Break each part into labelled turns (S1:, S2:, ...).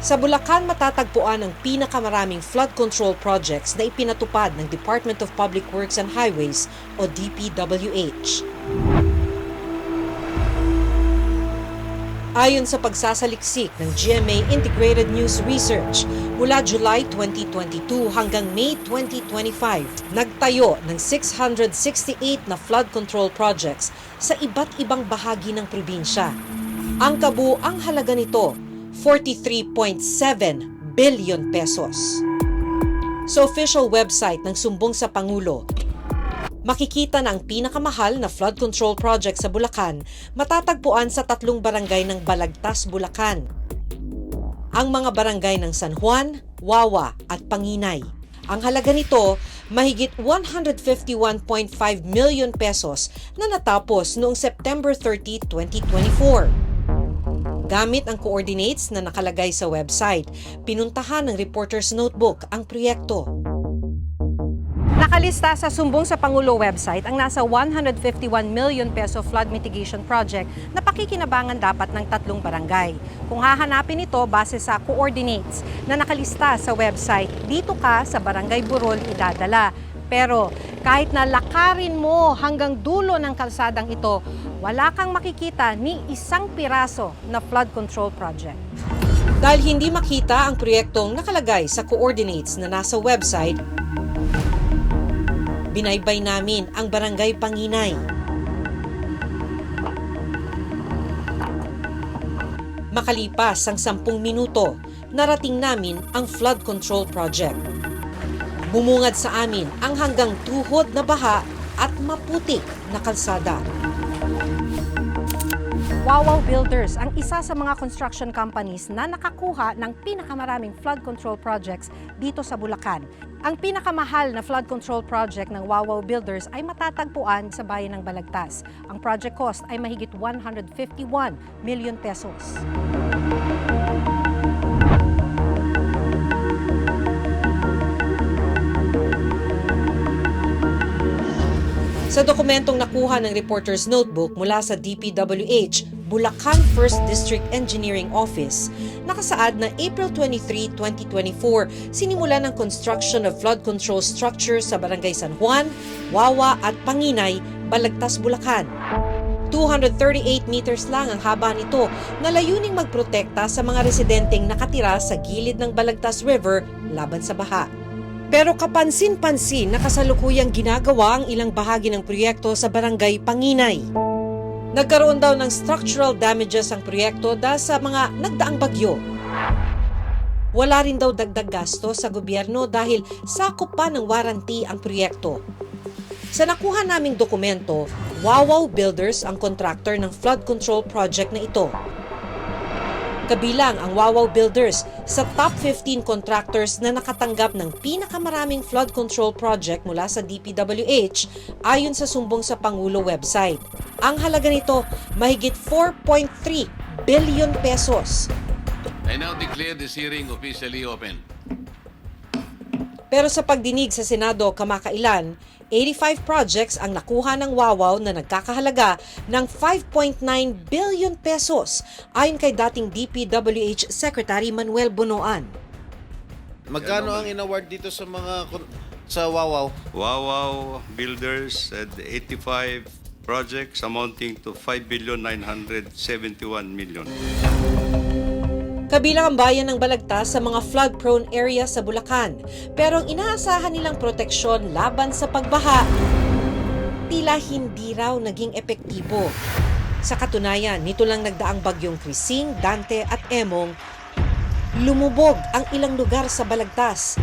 S1: Sa Bulacan matatagpuan ang pinakamaraming flood control projects na ipinatupad ng Department of Public Works and Highways o DPWH. Ayon sa pagsasaliksik ng GMA Integrated News Research, mula July 2022 hanggang May 2025, nagtayo ng 668 na flood control projects sa iba't ibang bahagi ng probinsya. Ang kabuuang halaga nito, 43.7 billion pesos. Sa official website ng Sumbong sa Pangulo, makikita na ang pinakamahal na flood control project sa Bulacan matatagpuan sa 3 barangay ng Balagtas, Bulacan. Ang mga barangay ng San Juan, Wawa at Panginay. Ang halaga nito, mahigit 151.5 million pesos na natapos noong September 30, 2024. Gamit ang coordinates na nakalagay sa website, pinuntahan ng Reporter's Notebook ang proyekto. Nakalista sa Sumbong sa Pangulo website ang nasa 151 million peso flood mitigation project na pakikinabangan dapat ng 3 barangay. Kung hahanapin ito base sa coordinates na nakalista sa website, dito ka sa Barangay Burol idadala. Pero kahit na lakarin mo hanggang dulo ng kalsadang ito, wala kang makikita ni isang piraso na flood control project. Dahil hindi makita ang proyektong nakalagay sa coordinates na nasa website, binaybay namin ang Barangay Panginay. Makalipas ang 10 minuto, narating namin ang flood control project. Bumungad sa amin ang hanggang tuhod na baha at maputik na kalsada. Wawaw Builders ang isa sa mga construction companies na nakakuha ng pinakamaraming flood control projects dito sa Bulacan. Ang pinakamahal na flood control project ng Wawaw Builders ay matatagpuan sa bayan ng Balagtas. Ang project cost ay mahigit 151 million pesos. Sa dokumentong nakuha ng Reporter's Notebook mula sa DPWH, Bulacan 1st District Engineering Office, nakasaad na April 23, 2024, sinimulan ng construction of flood control structure sa Barangay San Juan, Wawa at Panginay, Balagtas, Bulacan. 238 meters lang ang haba nito na layuning magprotekta sa mga residenteng nakatira sa gilid ng Balagtas River laban sa baha. Pero kapansin-pansin na kasalukuyang ginagawa ang ilang bahagi ng proyekto sa Barangay Panginay. Nagkaroon daw ng structural damages ang proyekto dahil sa mga nagdaang bagyo. Wala rin daw dagdag gasto sa gobyerno dahil sakop pa ng warranty ang proyekto. Sa nakuha naming dokumento, Wawaw Builders ang contractor ng flood control project na ito. Kabilang ang Wawaw Builders sa top 15 contractors na nakatanggap ng pinakamaraming flood control project mula sa DPWH ayon sa Sumbong sa Pangulo website. Ang halaga nito mahigit 4.3 billion pesos.
S2: I now declare this hearing officially open.
S1: Pero sa pagdinig sa Senado kamakailan, 85 projects ang nakuha ng Wawaw na nagkakahalaga ng 5.9 billion pesos ayon kay dating DPWH Secretary Manuel Bonoan.
S3: Magkano ang inaward dito sa sa Wawaw?
S4: Wawaw Builders had 85 projects amounting to 5,971 million.
S1: Kabilang ang bayan ng Balagtas sa mga flood-prone area sa Bulacan. Pero ang inaasahan nilang proteksyon laban sa pagbaha, tila hindi raw naging epektibo. Sa katunayan, nito lang nagdaang bagyong Krising, Dante at Emong, lumubog ang ilang lugar sa Balagtas.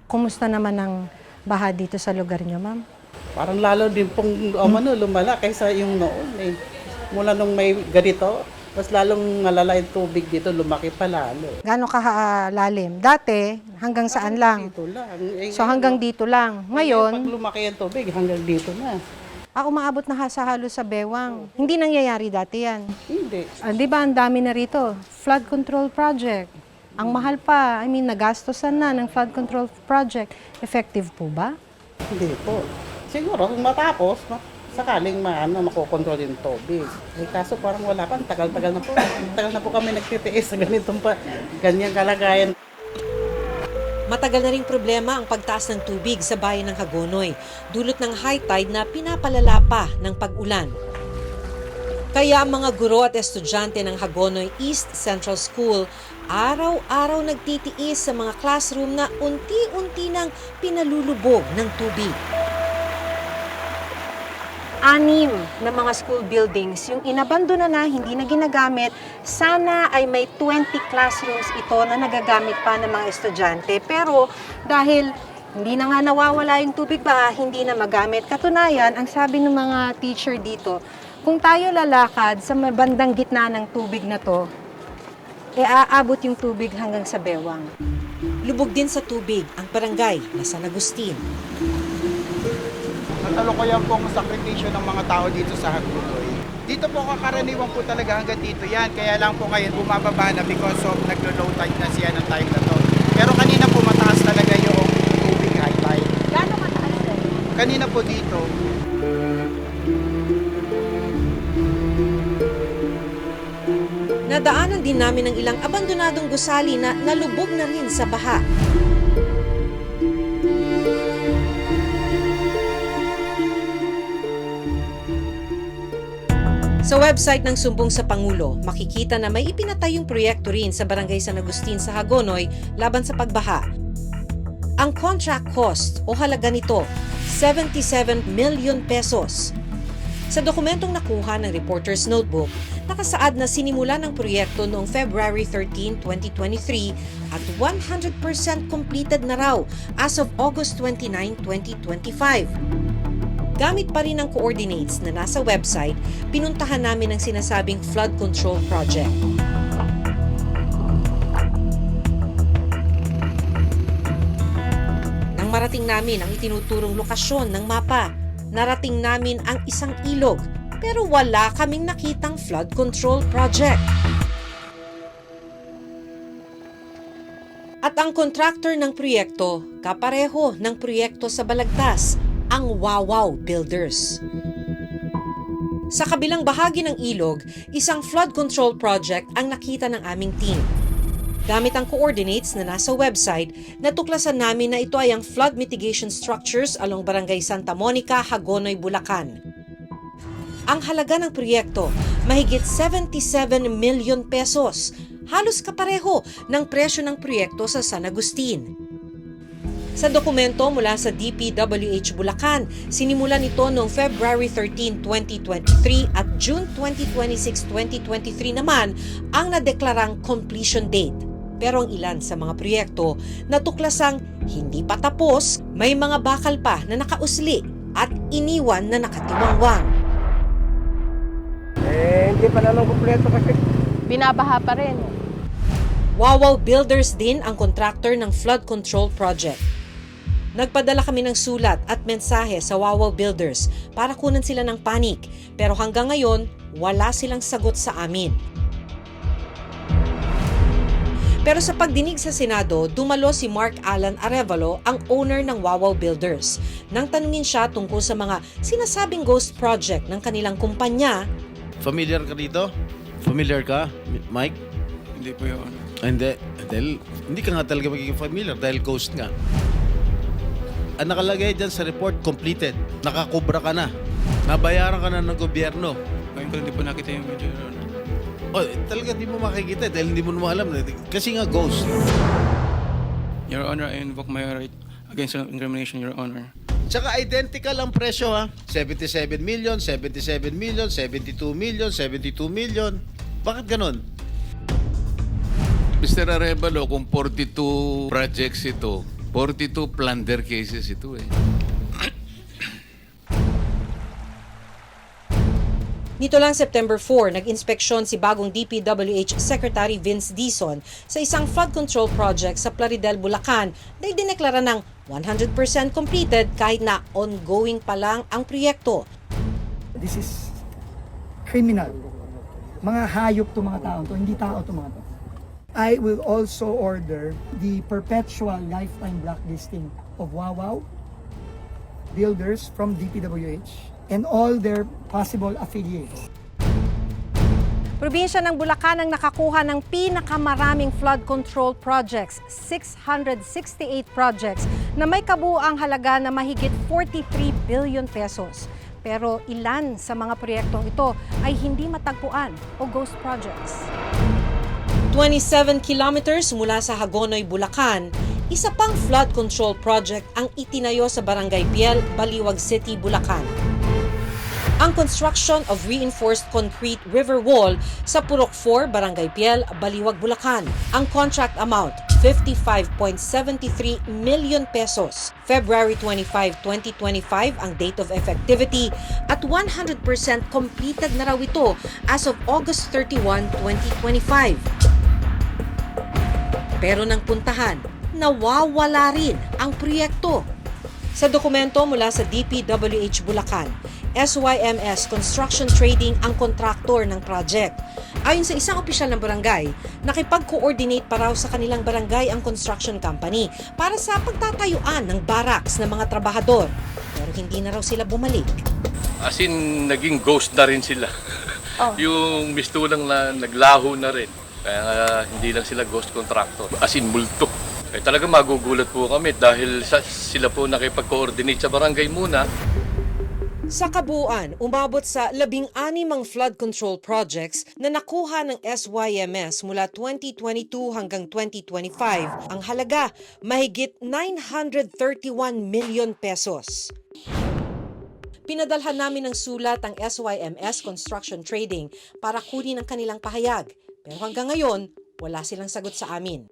S5: Kumusta naman ang baha dito sa lugar niyo, ma'am?
S6: Parang lalo din pong lumala kaysa yung noon eh. Mula nung may ganito, mas lalong malala yung tubig dito, lumaki pa lalo.
S5: Gaano kahalalim? Dati, hanggang saan lang?
S6: Dito lang.
S5: So hanggang dito lang.
S6: Pag
S5: Ngayon,
S6: lumaki yung tubig, hanggang dito na.
S5: umaabot na sa halos sa bewang. Hindi nangyayari dati yan.
S6: Hindi.
S5: Di ba ang dami na rito? Flood control project. Ang mahal pa, nagastosan na ng flood control project. Effective po ba?
S6: Hindi po. Siguro, kung matapos, sakaling makokontrol yung tubig. Kaso parang wala pa, tagal-tagal na po. Tagal na po kami nagtitiis sa ganyang kalagayan.
S1: Matagal na ring problema ang pagtaas ng tubig sa bayan ng Hagonoy, dulot ng high tide na pinapalala pa ng pag-ulan. Kaya ang mga guro at estudyante ng Hagonoy East Central School araw-araw nagtitiis sa mga classroom na unti-unti nang pinalulubog ng tubig.
S5: 6 na mga school buildings yung inabandona na, hindi na ginagamit. Sana ay may 20 classrooms ito na nagagamit pa ng mga estudyante. Pero dahil hindi na nga nawawala yung tubig ba, hindi na magamit. Katunayan, ang sabi ng mga teacher dito, kung tayo lalakad sa may bandang gitna ng tubig na to, aabot yung tubig hanggang sa bewang.
S1: Lubog din sa tubig ang barangay na San Agustin.
S7: Kasalukuyan pong sakripisyo ng mga tao dito sa Hagonoy. Dito po kakaraniwan po talaga hanggang dito yan. Kaya lang po ngayon bumababa na because of naglo-low tide na siya ng time na to. Pero kanina po mataas talaga yung tubig high tide.
S5: Gano'ng mataas eh?
S7: Kanina po dito.
S1: Nadaanan din namin ng ilang abandonadong gusali na nalubog na rin sa baha. Sa website ng Sumbong sa Pangulo, makikita na may ipinatayong proyekto rin sa Barangay San Agustin sa Hagonoy laban sa pagbaha. Ang contract cost o halaga nito, 77 million pesos. Sa dokumentong nakuha ng Reporter's Notebook, nakasaad na sinimula ng proyekto noong February 13, 2023 at 100% completed na raw as of August 29, 2025. Gamit pa rin ang coordinates na nasa website, pinuntahan namin ang sinasabing flood control project. Nang marating namin ang itinuturong lokasyon ng mapa, narating namin ang isang ilog pero wala kaming nakitang flood control project. At ang contractor ng proyekto, kapareho ng proyekto sa Balagtas, ang Wawaw Builders. Sa kabilang bahagi ng ilog, isang flood control project ang nakita ng aming team. Gamit ang coordinates na nasa website, natuklasan namin na ito ay ang flood mitigation structures along Barangay Santa Monica, Hagonoy, Bulacan. Ang halaga ng proyekto, mahigit 77 million pesos, halos kapareho ng presyo ng proyekto sa San Agustin. Sa dokumento mula sa DPWH Bulacan, sinimulan ito noong February 13, 2023 at June 2026, 2023 naman ang nadeklarang completion date. Pero ang ilan sa mga proyekto natuklasang hindi pa tapos, may mga bakal pa na nakausli at iniwan na nakatiwangwang.
S8: Hindi pa naman kumpleto kasi.
S5: Binabaha pa rin.
S1: Wawaw Builders din ang contractor ng flood control project. Nagpadala kami ng sulat at mensahe sa Wawaw Builders para kunan sila ng panik, pero hanggang ngayon, wala silang sagot sa amin. Pero sa pagdinig sa Senado, dumalo si Mark Alan Arevalo, ang owner ng Wawaw Builders. Nang tanungin siya tungkol sa mga sinasabing ghost project ng kanilang kumpanya.
S3: Familiar ka dito? Familiar ka, Mike?
S9: Hindi po yun.
S3: Hindi. Dahil, hindi ka nga talaga magiging familiar dahil ghost nga. Ang nakalagay dyan sa report, completed. Nakakubra ka na. Nabayaran ka na ng gobyerno.
S9: Ngayon ko hindi po nakita yung video, Your Honor.
S3: Oh, talaga hindi mo makikita dahil hindi mo naman alam. Kasi nga ghost.
S9: Your Honor, I invoke my right against incrimination, Your Honor.
S3: Tsaka identical ang presyo ha. 77 million, 77 million, 72 million, 72 million. Bakit ganon?
S2: Mr. Arevalo, kung 42 projects ito, 42 plunder cases ito eh.
S1: Nito lang September 4, nag-inspeksyon si bagong DPWH Secretary Vince Dizon sa isang flood control project sa Plaridel, Bulacan na idineklara ng 100% completed kahit na ongoing pa lang ang proyekto.
S8: This is criminal. Mga hayop to mga tao to, hindi tao to mga to. I will also order the perpetual lifetime blacklisting of Wawaw Builders from DPWH and all their possible affiliates.
S5: Probinsya ng Bulacan ang nakakuha ng pinakamaraming flood control projects, 668 projects na may kabuuang halaga na mahigit 43 billion pesos. Pero ilan sa mga proyektong ito ay hindi matagpuan o ghost projects.
S1: 27 kilometers mula sa Hagonoy, Bulacan, isa pang flood control project ang itinayo sa Barangay Piel, Baliwag City, Bulacan. Ang construction of reinforced concrete river wall sa Purok 4, Barangay Piel, Baliwag, Bulacan. Ang contract amount, 55.73 million pesos. February 25, 2025 ang date of effectivity at 100% completed na raw ito as of August 31, 2025. Pero nang puntahan, nawawala rin ang proyekto. Sa dokumento mula sa DPWH Bulacan, SYMS Construction Trading ang kontraktor ng project. Ayon sa isang opisyal ng barangay, nakipag-coordinate pa raw sa kanilang barangay ang construction company para sa pagtatayuan ng barracks ng mga trabahador. Pero hindi na raw sila bumalik.
S10: As in, naging ghost na rin sila. Yung mistulang na naglaho na rin. Kaya hindi lang sila ghost contractor. As in, multo. Talaga magugulat po kami dahil sila po nakipag-coordinate sa barangay muna.
S1: Sa kabuuan, umabot sa 16 flood control projects na nakuha ng SYMS mula 2022 hanggang 2025. Ang halaga, mahigit 931 million pesos. Pinadalhan namin ng sulat ang SYMS Construction Trading para kunin ang kanilang pahayag. Pero hanggang ngayon, wala silang sagot sa amin.